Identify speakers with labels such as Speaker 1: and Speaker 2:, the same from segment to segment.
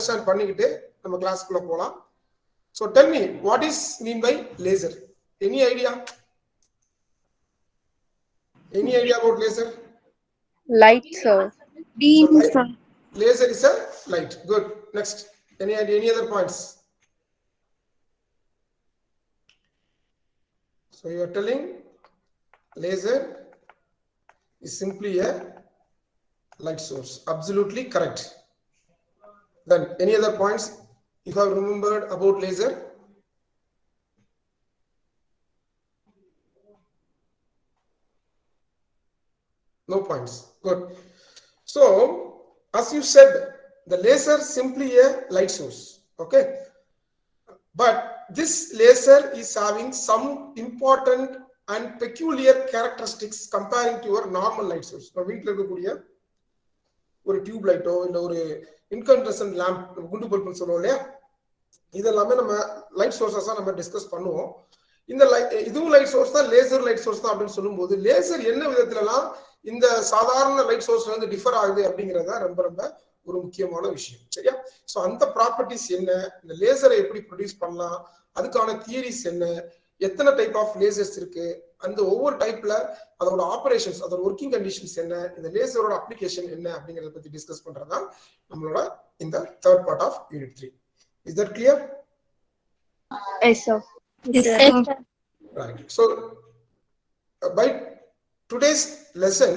Speaker 1: Understand பண்ணிக்கிட்டு நம்ம கிளாஸ்க்குள்ள போலாம். So tell me, what is mean by laser? Any idea? Any idea about laser?
Speaker 2: Light, sir.
Speaker 3: Beam, sir.
Speaker 1: Laser is a light. Good. Next. Any idea? Any other points? So you are telling laser is simply a light source. Absolutely correct. Then any other points you have remembered about laser? No points. Good. So as you said, the laser is simply a light source. Okay. But this laser is having some important and peculiar characteristics comparing to your normal light source. Now, வீட்டில் இருக்கக்கூடிய ஒரு tube லைட்டோ இல்லை ஒரு இன்கன்ட்ரசன்ட் lamp, குண்டு பல்புன்னு சொல்லுவோம் இல்லையா, இதெல்லாமே நம்ம லைட் சோர்ஸஸாக நம்ம டிஸ்கஸ் பண்ணுவோம். இந்த இதுவும் லைட் சோர்ஸ் தான், லேசர் லைட் சோர்ஸ் தான் அப்படின்னு சொல்லும்போது லேசர் என்ன விதத்துலலாம் இந்த சாதாரண லைட் சோர்ஸ்ல இருந்து டிஃபர் ஆகுது அப்படிங்கிறத ரொம்ப ரொம்ப ஒரு முக்கியமான விஷயம். சரியா? ஸோ அந்த ப்ராப்பர்ட்டிஸ் என்ன, இந்த லேசரை எப்படி ப்ரொடியூஸ் பண்ணலாம், அதுக்கான தியரிஸ் என்ன, எத்தனை டைப் ஆஃப் லேசர்ஸ் இருக்கு, அந்த ஒவ்வொரு டைப்ல அதோட ஆபரேஷன்ஸ், அதோட ஒர்க்கிங் கண்டிஷன்ஸ் என்ன, இந்த லேசரோட அப்ளிகேஷன் என்ன அப்படிங்கறத பத்தி டிஸ்கஸ் பண்றதுதான் நம்மளோட இந்த third part of unit 3. Is that clear?
Speaker 2: Yes, sir.
Speaker 3: Yes, sir.
Speaker 1: Right. So by today's lesson,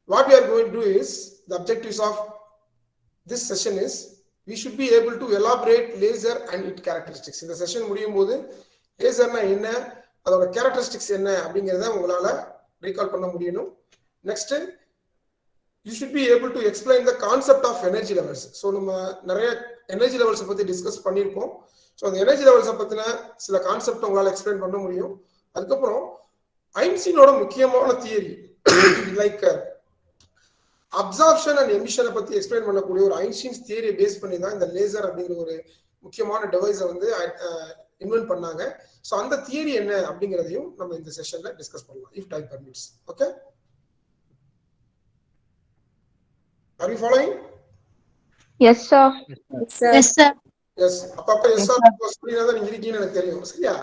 Speaker 1: what we are going to do is, the objectives of this session is, we should be able to elaborate laser and its characteristics. இந்த session முடியும் போது லேசர்னா என்ன, அதோட characteristics என்ன அப்படிங்கறத உங்களால recall பண்ண முடியணும். Next, you should be able to explain the concept of energy levels. So நம்ம நிறைய எனர்ஜி லெவல்ஸ் பத்தி டிஸ்கஸ் பண்ணியிருக்கோம். ஸோ அந்த எனர்ஜி லெவல்ஸை பத்தின சில கான்செப்ட் உங்களால எக்ஸ்பிளைன் பண்ண முடியும். அதுக்கப்புறம் ஐன்ஸ்டீனோட முக்கியமான தியரி லைக் அப்சார்ப்ஷன் அண்ட் எமிஷனை பத்தி எக்ஸ்பிளைன் பண்ணக்கூடிய ஒரு ஐன்ஸ்டீன்ஸ் தியரியை பேஸ் பண்ணி தான் இந்த லேசர் அப்படிங்கிற ஒரு முக்கியமான டிவைஸை வந்து இன்வென்ட் பண்ணாங்க. ஸோ அந்த தியரி என்ன அப்படிங்கிறதையும் நம்ம இந்த செஷன்ல டிஸ்கஸ் பண்ணலாம், if time permits. Okay, are you following?
Speaker 2: Yes, sir.
Speaker 3: Yes, sir.
Speaker 1: Yes, அப்பப்ப எஸ் ஆர் சொல்லினா தான் நீங்க இருக்கீங்கன்னு எனக்கு தெரியும். சரியா?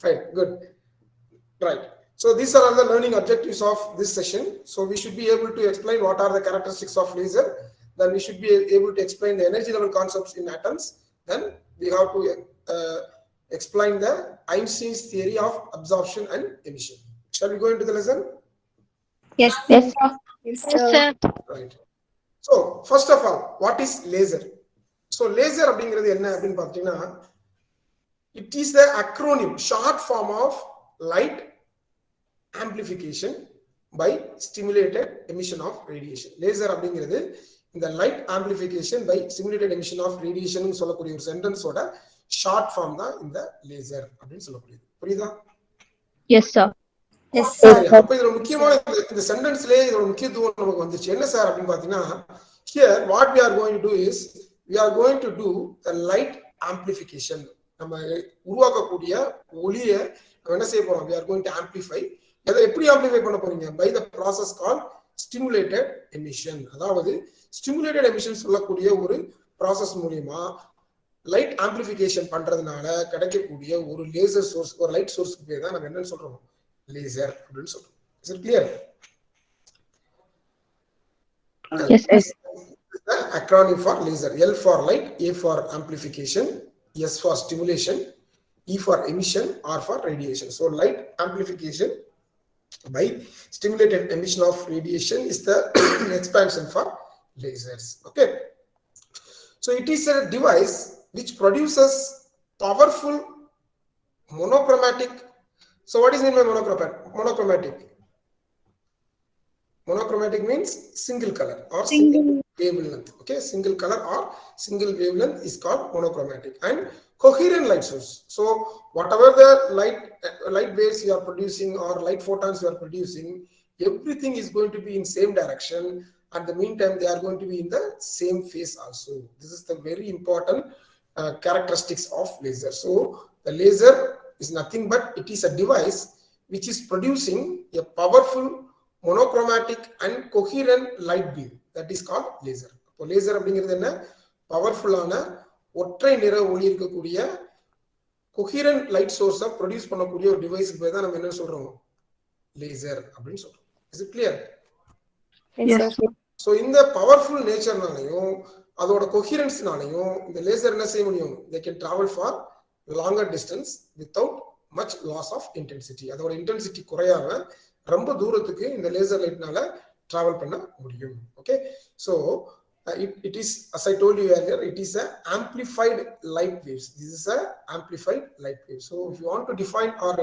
Speaker 1: Fine, good, right. So these are all the learning objectives of this session. So we should be able to explain what are the characteristics of laser. Then we should be able to explain the energy level concepts in atoms. Then we have to explain the Einstein's theory of absorption and emission. Shall we go into the lesson?
Speaker 2: Yes, yes, sir.
Speaker 3: Yes, sir.
Speaker 1: Right. So first of all, what is laser? So laser அப்படிங்கிறது என்ன அப்படின்னு பார்த்தீங்கன்னா, it is the acronym, short form of light amplification by stimulated emission of radiation. Laser அப்படிங்கிறது இந்த light amplification by stimulated emission of radiation னு சொல்லக்கூடிய ஒரு சென்டென்ஸோட short form தான் இந்த லேசர் அப்படின்னு சொல்லக்கூடியது. புரியுதா?
Speaker 2: Yes, sir.
Speaker 3: Yes, sir.
Speaker 1: அப்ப இதோட முக்கியமான இந்த சென்டென்ஸ்லயே இதோட முக்கியத்துவம் நமக்கு வந்துச்சு. என்ன சார் அப்படின்னு பாத்தீங்கன்னா, here what we are going to do is, we are going to do the light amplification. நம்ம உருவாக்கக்கூடிய ஒளியை நம்ம என்ன செய்ய போறோம்? We are going to amplify. அதை எப்படி ஆம்பிளிஃபை பண்ண போறீங்க? By the process called stimulated emission. அதாவது stimulated emission சொல்லக்கூடிய ஒரு ப்ராசஸ் மூலமா லைட் ஆம்பிளிஃபிகேஷன் பண்றதுனால கிடைக்கக்கூடிய ஒரு லேசர் சோர்ஸ், ஒரு லைட் சோர்ஸ்க்கு பேர் தான் நம்ம என்னன்னு சொல்றோம்? லேசர் அப்படின்னு சொல்றோம். Is it clear?
Speaker 2: Yes, yes.
Speaker 1: The acronym for laser. L for light, A for amplification, S for stimulation, E for emission, R for radiation. So light amplification by stimulated emission of radiation is the expansion for lasers. Okay. So it is a device which produces powerful monochromatic. So what is mean by monochromatic? Monochromatic means single color or single wavelength. Okay, single color or single wavelength is called monochromatic. And coherent light source. So whatever the light waves you are producing or light photons you are producing, everything is going to be in same direction. At the meantime, they are going to be in the same phase also. This is the very important characteristics of laser. So the laser is nothing but it is a device which is producing a powerful monochromatic and coherent light beam. That is called laser. இப்போ laser அப்படிங்கிறது என்ன, பவர்ஃபுல்லான ஒற்றை நிற ஒளி இருக்கக்கூடிய coherent light source produce பண்ணக்கூடிய ஒரு டிவைஸ்க்கு பேர் தான் நம்ம என்ன சொல்றோம், லேசர் அப்படின்னு சொல்றோம். Is it clear?
Speaker 2: Yes, sir.
Speaker 1: So இந்த பவர்ஃபுல் நேச்சர்னாலையும் அதோட கொஹிரன்ஸ்னாலையும் இந்த லேசர் என்ன செய்ய முடியும், they can travel for longer distance without much loss of intensity. அதோட இன்டென்சிட்டி குறையாம ரொம்ப தூரத்துக்கு இந்த லேசர் லைட்னால டிராவல் பண்ண முடியும். Okay, so it is, as I told you earlier, it is a amplified light waves. This is a amplified light wave. So if you want to define or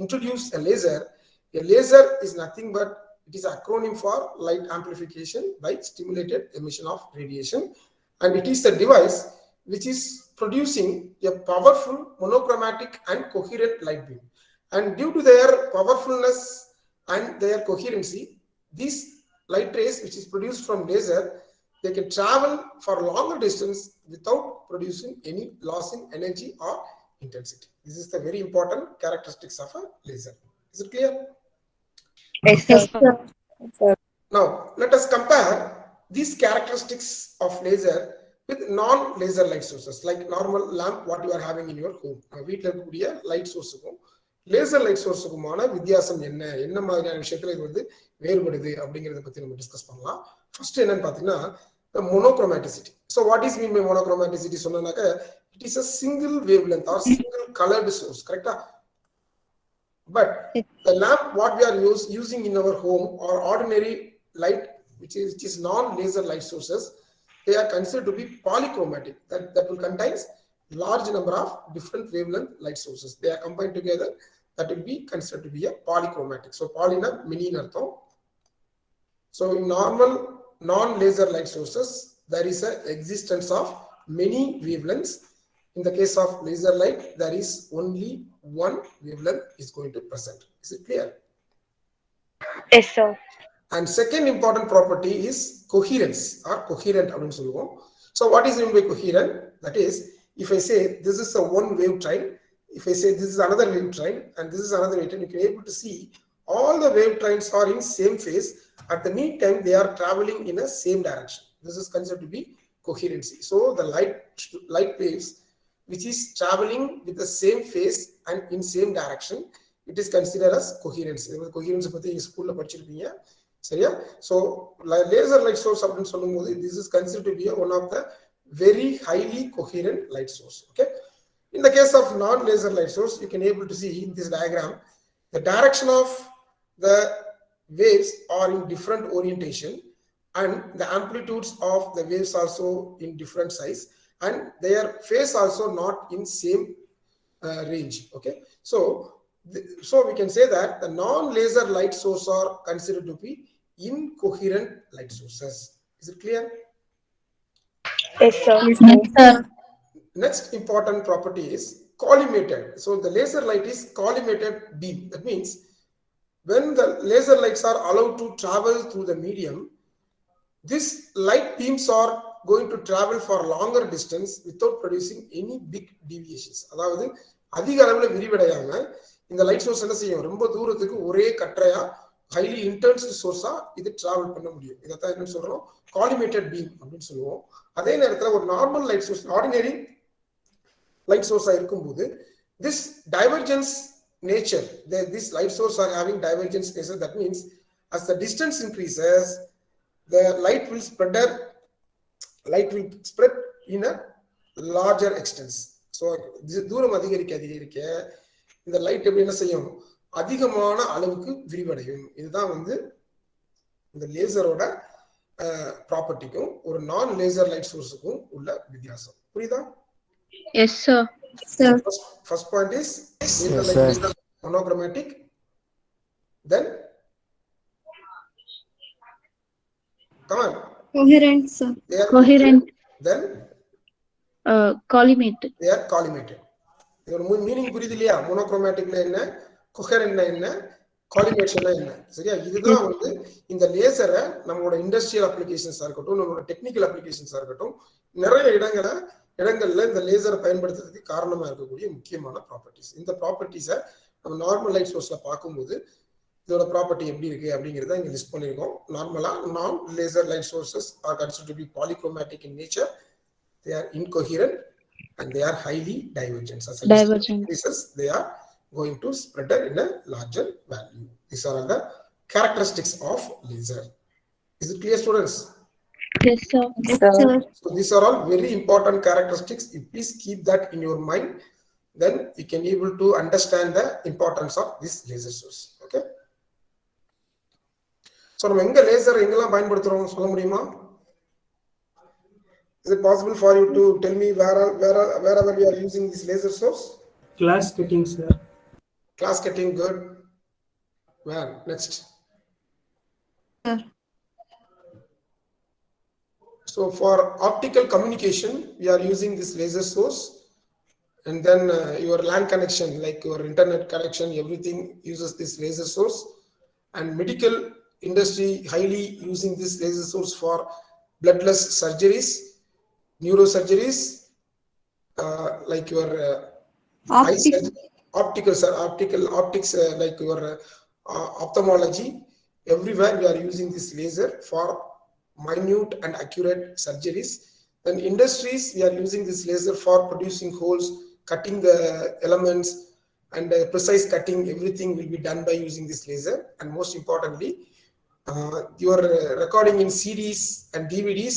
Speaker 1: introduce a laser is nothing but it is acronym for light amplification by stimulated emission of radiation, and it is a device which is producing a powerful monochromatic and coherent light beam. And due to their powerfulness and their coherency, these light rays which is produced from laser, they can travel for longer distance without producing any loss in energy or intensity. This is the very important characteristics of a laser. Is it clear?
Speaker 2: Yes, sir.
Speaker 1: Now let us compare these characteristics of laser with non-laser light sources like normal lamp what you are having in your home. வீட்ல இருக்கக்கூடிய light சோர்ஸுக்கும் laser light சோர்ஸுக்குமான வித்தியாசம் என்ன, என்ன மாதிரியான விஷயத்துல இது வந்து வேறுபடுது அப்படிங்கறத பத்தி நம்ம டிஸ்கஸ் பண்ணலாம். ஃபர்ஸ்ட் என்னன்னு பாத்தீங்கன்னா the monochromaticity. So what is mean by monochromaticity? சொன்னாக்க it is a single wavelength or single colored source, correct? But the lamp what we are using in our home or ordinary light which is non-laser light sources, they are considered to be polychromatic. That will contain large number of different wavelength light sources. They are combined together. That will be considered to be a polychromatic. So poly na many in artham. So in normal non-laser light sources, there is an existence of many wavelengths. In the case of laser light, there is only one wavelength is going to present. Is it clear?
Speaker 2: Yes, sir.
Speaker 1: And second important property is coherence or coherent. So what is meant by coherent? That is, if I say this is a one wave train, if I say this is another wave train and this is another wave train, you can be able to see all the wave trains are in same phase. At the meantime, they are traveling in a same direction. This is considered to be coherency. So the light waves which is traveling with the same phase and in same direction, it is considered as coherence. Coherence பத்தி school ல படிச்சிருப்பீங்க, சரியா? So laser light source அப்படினு சொல்லும்போது this is considered to be one of the very highly coherent light source. Okay, in the case of non-laser light source, you can able to see in this diagram the direction of the waves are in different orientation and the amplitudes of the waves also in different size and their phase also not in same range. Okay, so we can say that the non-laser light source are considered to be incoherent light sources. Is it clear?
Speaker 2: Yes, sir.
Speaker 3: Yes, sir.
Speaker 1: Next important property is collimated. So the laser light is collimated beam. That means when the laser lights are allowed to travel through the medium, these light beams are going to travel for longer distance without producing any big deviations. அதாவது அதிக அளவுல விரிவடையாம இந்த light source என்ன செய்யும், ரொம்ப தூரத்துக்கு ஒரே கற்றையா highly intense சோர்ஸா இது டிராவல் பண்ண முடியும். இதைத்தான் என்ன சொல்றோம், காலிமேட்டட் பீம் அப்படின்னு சொல்லுவோம். அதே நேரத்தில் ஒரு normal light source, ordinary light சோர்ஸா இருக்கும்போது this divergence nature, this light source are having divergence nature. That means as the distance increases, the light will spread in a larger extent. So தூரம் அதிகரிக்க இந்த லைட் எப்படி என்ன செய்யும், அதிகமான அளவுக்கு விரிவடையும். இதுதான் வந்து இந்த லேசரோட ப்ராப்பர்ட்டிக்கும் ஒரு நான் லேசர் லைட் சோர்ஸுக்கும் உள்ள வித்தியாசம். புரியுதா?
Speaker 2: Yes, sir.
Speaker 3: Sir.
Speaker 1: First point is monochromatic. Then come on.
Speaker 3: Coherent, sir.
Speaker 1: They are
Speaker 2: Coherent.
Speaker 1: Then
Speaker 2: Collimated.
Speaker 1: they are collimated. இதோட மீனிங் புரியுது இல்லையா? மோனோக்ரோமேட்டிக்னா என்ன, கொஹெரன்ட்னா என்ன, காலிமேஷன்னா என்ன, சரியா? இதுதான் வந்து இந்த லேசரை நம்மளோட இண்டஸ்ட்ரியல் அப்ளிகேஷன்ஸா இருக்கட்டும், நம்மளோட டெக்னிக்கல் அப்ளிகேஷன்ஸா இருக்கட்டும், நிறைய இடங்கள்ல இந்த லேசரை பயன்படுத்துறதுக்கு காரணமா இருக்கக்கூடிய முக்கியமான ப்ராப்பர்ட்டிஸ். இந்த ப்ராப்பர்ட்டிஸை நம்ம நார்மல் லைட் சோர்ஸ்ல பார்க்கும்போது இதோட ப்ராப்பர்ட்டி எப்படி இருக்கு அப்படிங்கறத இங்க லிஸ்ட் பண்ணிருக்கோம். நார்மலா நான் laser light sources are considered to be polychromatic in nature. They are incoherent and they are highly divergent. As
Speaker 2: Divergent.
Speaker 1: increases, they are going to spread in a larger value. These are all the characteristics of laser. Is it clear, students?
Speaker 2: Yes, sir.
Speaker 3: Yes, sir.
Speaker 1: So these are all very important characteristics. You please keep that in your mind. Then you can able to understand the importance of this laser source. Okay. So நம்ம எங்க laser எங்கெல்லாம் பயன்படுத்துறோம் சொல்ல முடியுமா? Is it possible for you to tell me wherever we are using this laser source?
Speaker 4: Class cutting, sir.
Speaker 1: Class cutting, good. Where? Next.
Speaker 3: Sir.
Speaker 1: So for optical communication, we are using this laser source. And then your LAN connection, like your internet connection, everything uses this laser source. And medical industry highly using this laser source for bloodless surgeries, neurosurgeries, like your eye surgery, optics, like your ophthalmology. Everywhere we are using this laser for minute and accurate surgeries. Then industries, we are using this laser for producing holes, cutting the elements, and precise cutting. Everything will be done by using this laser. And most importantly, your recording in CDs and DVDs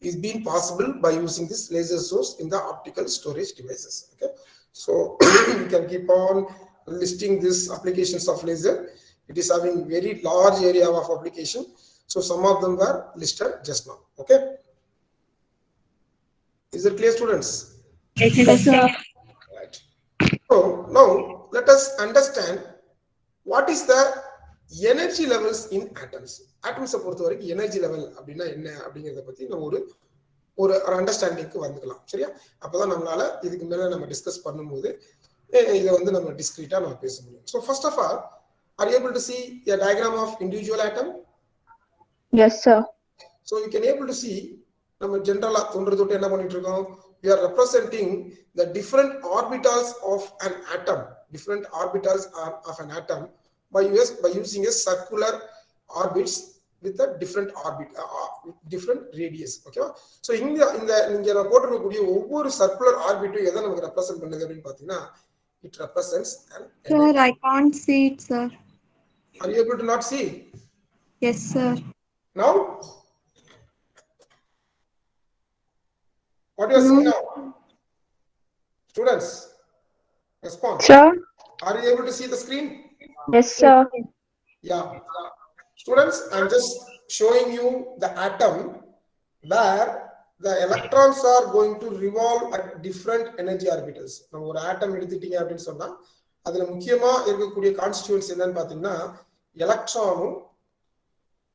Speaker 1: is being possible by using this laser source in the optical storage devices. Okay, so we can keep on listing these applications of laser. It is having very large area of application. So some of them were listed just now. Okay, is it clear, students?
Speaker 2: Yes, sir.
Speaker 1: Right. So now let us understand what is the energy levels in atoms. Atoms பொறுத்த வரைக்கும் energy level அப்படின்னா என்ன அப்படிங்கறத பத்தி நம்ம ஒரு அண்டர்ஸ்டாண்டிங்க்கு வந்துக்கலாம். சரியா? அப்பதான் நம்மளால இதுக்கு மேல நம்ம டிஸ்கஸ் பண்ணும்போது இதை வந்து நம்ம டிஸ்கிரீட்டா நம்ம பேச முடியும். So first of all, are you able to see a diagram of individual atom?
Speaker 2: Yes, sir.
Speaker 1: So you can able to see நம்ம ஜெனரலா தொன்று என்ன பண்ணிட்டு இருக்கோம், we are representing the different orbitals of an atom, different orbitals of an atom by using a circular orbits with a different orbit, different radius. Okay, so இங்க நீங்க போட்டுறக்கூடிய ஒவ்வொரு circular ஆர்பிட்டும் எதை நமக்கு ரெப்ரசன்ட் பண்ணுது அப்படின்னு பாத்தீங்கன்னா, it represents an energy.
Speaker 3: Sir, I can't see it, sir.
Speaker 1: Are you able to not see?
Speaker 3: Yes, sir.
Speaker 1: Now, what you are seeing now? Students, respond.
Speaker 2: Sir?
Speaker 1: Are you able to see the screen?
Speaker 2: Yes, sir.
Speaker 1: Yeah. Students, I'm just showing you the atom where the electrons are going to revolve at different energy orbitals. நம்ம ஒரு ஆட்டம் எடுத்துட்டீங்க அப்படின்னு சொன்னா அதுல முக்கியமா இருக்கக்கூடிய கான்ஸ்டிட்யூயன்ட்ஸ் என்னன்னு பாத்தீங்கன்னா எலக்ட்ரானும்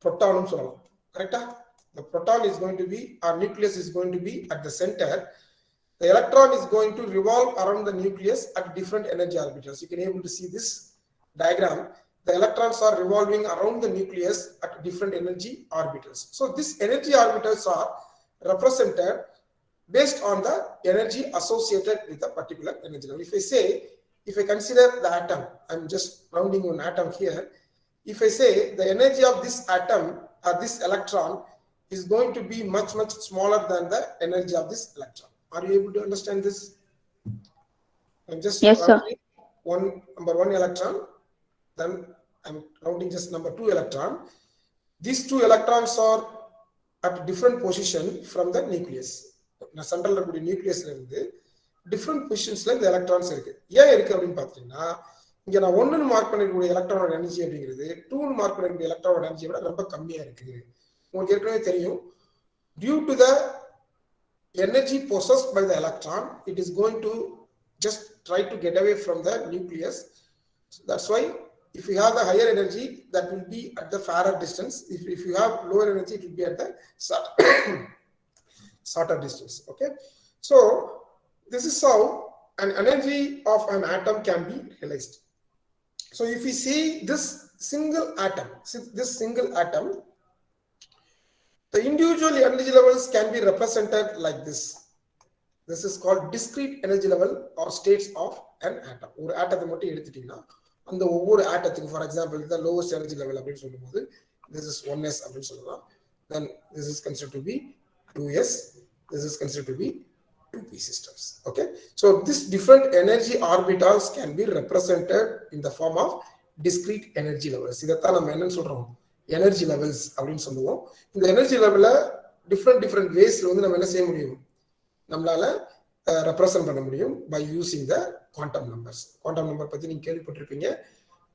Speaker 1: புரோட்டானும் சொல்லலாம். கரெக்டா? The proton is going to be, our nucleus is going to be at the center. The electron is going to revolve around the nucleus at different energy orbitals. You can able to see this diagram. The electrons are revolving around the nucleus at different energy orbitals. So these energy orbitals are represented based on the energy associated with a particular energy level. If I consider the atom, I'm just rounding an atom here. If I say the energy of this atom or this electron is going to be much smaller than the energy of this electron. Are you able to understand this? I'm just rounding number one electron, then I'm rounding just number 2 electron. These 2 electrons are at different position from the nucleus. The central nucleus different positions the electrons இருக்கு. ஏன் இருக்கு அப்படின்னு பார்த்தீங்கன்னா இங்க நான் 1 mark பண்ணிருக்கக்கூடிய எலக்ட்ரானோட energy அப்படிங்கிறது 2 mark பண்ணிருக்கக்கூடிய எலக்ட்ரானோட எனர்ஜியை விட ரொம்ப கம்மியா இருக்கு. உங்களுக்கு ஏற்கனவே தெரியும், due to the energy possessed by the electron, it is going to just try to get away from the nucleus. So that's why if you have the higher energy, that will be at the farther distance. If you have lower energy, it will be at the shorter distance. Okay, so this is how an energy of an atom can be realized. So if we see this single atom, the individual energy levels can be represented like this. This is called discrete energy level or states of an atom. ஒரு ஆட்டத்தை மட்டும் எடுத்துட்டீங்கன்னா அந்த ஒவ்வொரு ஆட்டத்துக்கு for example the lowest energy level அப்படின்னு சொல்லும்போது this is 1s அப்படின்னு சொல்லலாம். Then this is considered to be 2s, this is considered to be 2p systems. Okay, so this different energy orbitals can be represented in the form of discrete energy levels. இதைத்தான் நம்ம என்னன்னு சொல்றோம், energy levels அப்படின்னு சொல்லுவோம். இந்த energy லெவல்ல different வேஸ்ல வந்து நம்ம என்ன செய்ய முடியும், நம்மளால ரெப்ரசன்ட் பண்ண முடியும் by using the quantum numbers. Quantum number பத்தி நீங்க கேள்விப்பட்டிருப்பீங்க.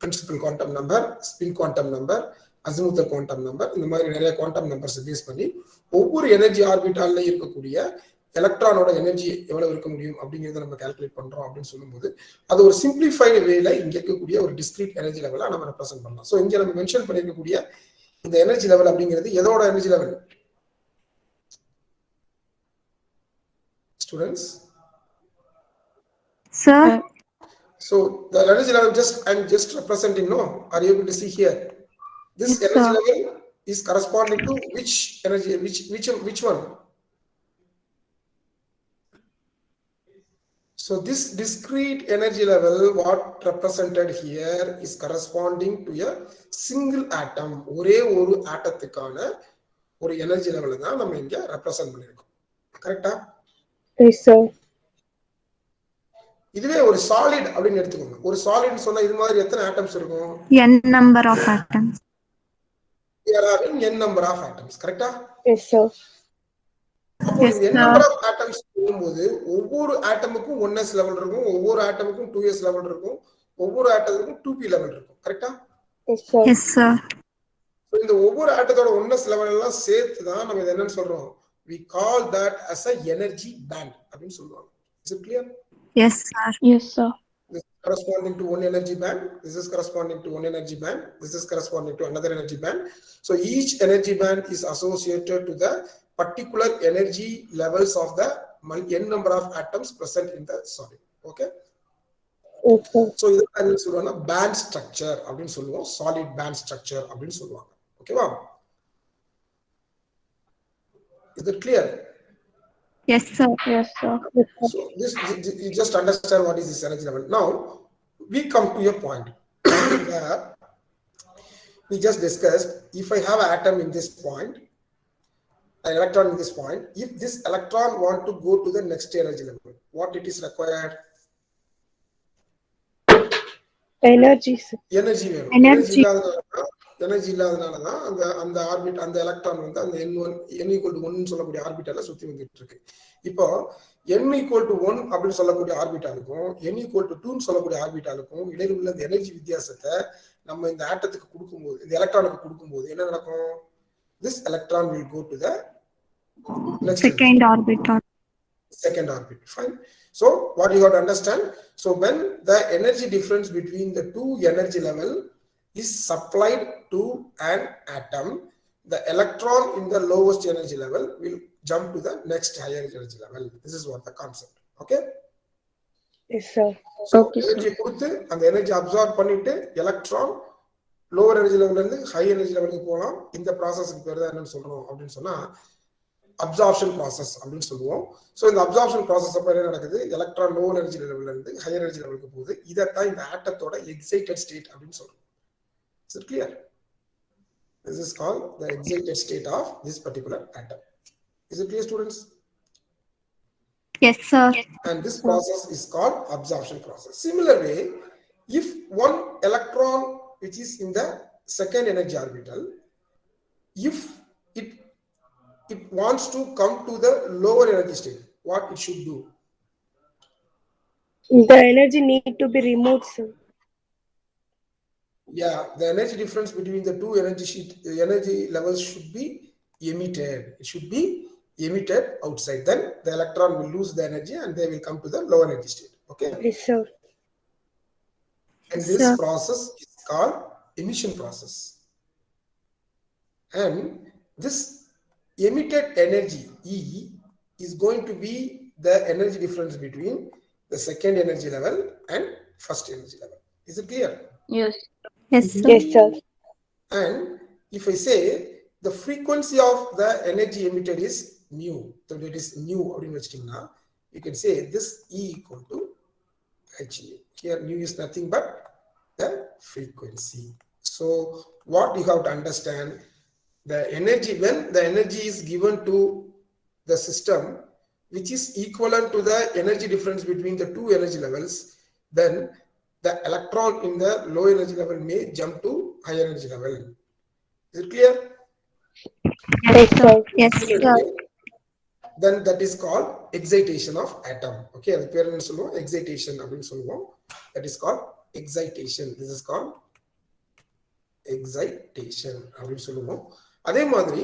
Speaker 1: Principal quantum number, spin quantum number, azimuthal quantum number, இந்த மாதிரி நிறைய குவாண்டம் நம்பர்ஸ் பேஸ் பண்ணி ஒவ்வொரு எனர்ஜி ஆர்பிட்டால்ல இருக்கக்கூடிய எலக்ட்ரானோட எனர்ஜி எவ்வளவு இருக்க முடியும் அப்படிங்கிறத நம்ம கால்குலேட் பண்றோம் அப்படின்னு சொல்லும்போது அது ஒரு சிம்பிளிஃபைடு வேல இங்க இருக்கக்கூடிய ஒரு டிஸ்கிரீட் எனர்ஜி லெவலா நம்ம ரெப்ரசென்ட் பண்ணலாம். ஸோ இங்க நம்ம மென்ஷன் பண்ணிருக்கக்கூடிய இந்த எனர்ஜி லெவல் அப்படிங்கிறது எதோட energy level students?
Speaker 3: Sir.
Speaker 1: So the energy level I'm just representing. No, are you able to see here? This
Speaker 3: Yes,
Speaker 1: energy
Speaker 3: sir.
Speaker 1: level is corresponding to which energy? Which one? So this discrete energy level, what represented here, is corresponding to a single atom. ஒரே ஒரு ஆட்டத்துக்கான ஒரு energy level தான் நம்ம இங்க represent பண்ணிருக்கோம். கரெக்ட்டா?
Speaker 2: Yes, sir.
Speaker 1: இதுவே ஒரு சாலிட் அப்படின்னு எடுத்துக்கோங்க. ஒரு சாலிட்னு சொன்னா இது மாதிரி எத்தனை ஆட்டம்ஸ் இருக்கும்?
Speaker 3: N number of atoms.
Speaker 1: There are n number of atoms. கரெக்ட்டா?
Speaker 2: Yes, sir.
Speaker 1: அப்போ
Speaker 3: Yes,
Speaker 1: இந்த n
Speaker 3: sir.
Speaker 1: number of atoms போகும்போது ஒவ்வொரு ஆட்டமுக்கும் 1s லெவல் இருக்கும், ஒவ்வொரு ஆட்டமுக்கும் 2s லெவல் இருக்கும், ஒவ்வொரு ஆட்டத்துக்கும் 2p லெவல் இருக்கும். கரெக்ட்டா?
Speaker 2: Yes, sir.
Speaker 3: Yes, sir.
Speaker 1: இந்த ஒவ்வொரு ஆட்டத்தோட 1s லெவல் எல்லாம் சேர்த்து தான் நம்ம இத என்னன்னு சொல்றோம்? We call that as a energy band அப்படின்னு சொல்லுவாங்க. Is it clear?
Speaker 3: Yes, sir.
Speaker 2: Yes, sir.
Speaker 1: This is corresponding to one energy band, this is corresponding to one energy band, this is corresponding to another energy band. So each energy band is associated to the particular energy levels of the n number of atoms present in the solid. Okay,
Speaker 2: Yes, sir.
Speaker 1: so இது என்ன சொல்றோம்னா band structure அப்படினு சொல்லுவோம், solid band structure அப்படினு சொல்லுவாங்க. ஓகேவா? Is it clear?
Speaker 3: Yes, sir.
Speaker 2: Yes, sir.
Speaker 1: So this you just understand what is this energy level. Now we come to a point where we just discussed, if I have an atom in this point, an electron in this point, if this electron want to go to the next energy level, what it is required?
Speaker 2: Energy, sir.
Speaker 1: Energy வேணும்.
Speaker 3: Energy.
Speaker 1: Energy இல்லாதனால தான் அந்த orbit, அந்த electron வந்து அந்த n equal to 1 சொல்லக்கூடிய ஆர்பிட்டால சுத்தி வந்துட்டு இருக்கு. இப்போ n equal to 1 அப்படின்னு சொல்லக்கூடிய ஆர்பிட்டாலுக்கும் n equal to 2 சொல்லக்கூடிய ஆர்பிட்டாலுக்கும் இடையில உள்ள எனர்ஜி வித்தியாசத்தை நம்ம இந்த ஆட்டத்துக்கு கொடுக்கும்போது, இந்த எலக்ட்ரானுக்கு கொடுக்கும்போது என்ன நடக்கும்? This electron will go to the next
Speaker 3: Second orbital.
Speaker 1: second orbit. Fine. So what you have to understand, so when the energy difference between the two energy level is supplied to an atom, the electron in the lowest energy level will jump to the next higher energy level. This is what the concept. Okay?
Speaker 2: Yes, sir.
Speaker 1: So
Speaker 2: Okay, sir.
Speaker 1: energy கொடுத்து அந்த energy absorb பண்ணிட்டு electron lower energy லெவல்ல இருந்து high energy லெவலுக்கு போகலாம். இந்த ப்ராசஸ்க்கு பேர் தான் என்னன்னு சொல்றோம் அப்படின்னு சொன்னா அப்சார்ப்ஷன் ப்ராசஸ் அப்படின்னு சொல்லுவோம். ஸோ இந்த அப்சார்ப்ஷன் ப்ராசஸ் அப்ப என்ன நடக்குது? எலக்ட்ரான் லோ எனர்ஜி லெவல்ல இருந்து ஹையர் எனர்ஜி லெவலுக்கு போகுது. இதைத்தான் இந்த ஆட்டத்தோட எக்ஸைட்டட் ஸ்டேட் அப்படின்னு சொல்றோம். Is it clear? This is called the excited state of this particular atom. Is it clear, students?
Speaker 3: Yes, sir.
Speaker 1: And this process is called absorption process. Similar way, if one electron which is in the second energy orbital, if it wants to come to the lower energy state, what it should do?
Speaker 2: The energy need to be removed, sir.
Speaker 1: Yeah, the energy difference between the two energy levels should be emitted. It should be emitted outside. Then the electron will lose the energy and they will come to the low energy state. Okay.
Speaker 2: Yes, sir.
Speaker 1: And this
Speaker 3: Sir.
Speaker 1: process is called emission process. And this emitted energy E is going to be the energy difference between the second energy level and first energy level. Is it clear?
Speaker 2: Yes.
Speaker 3: Yes, sir.
Speaker 2: Yes, sir.
Speaker 1: And if I say the frequency of the energy emitted is mu, so it is nu, you can say this E equal to h nu. Here nu is nothing but the frequency. So what you have to understand, the energy, when the energy is given to the system which is equivalent to the energy difference between the two energy levels, then the electron in the low energy level may jump to higher energy level. Is it clear?
Speaker 3: Yes, sir. Yes, sir.
Speaker 1: Then that is called excitation of atom. Okay, அது பேர் என்ன சொல்லுவோம்? Excitation அப்படின்னு சொல்லுவோம். That is called excitation. This is called excitation அப்படின்னு சொல்லுவோம். அதே மாதிரி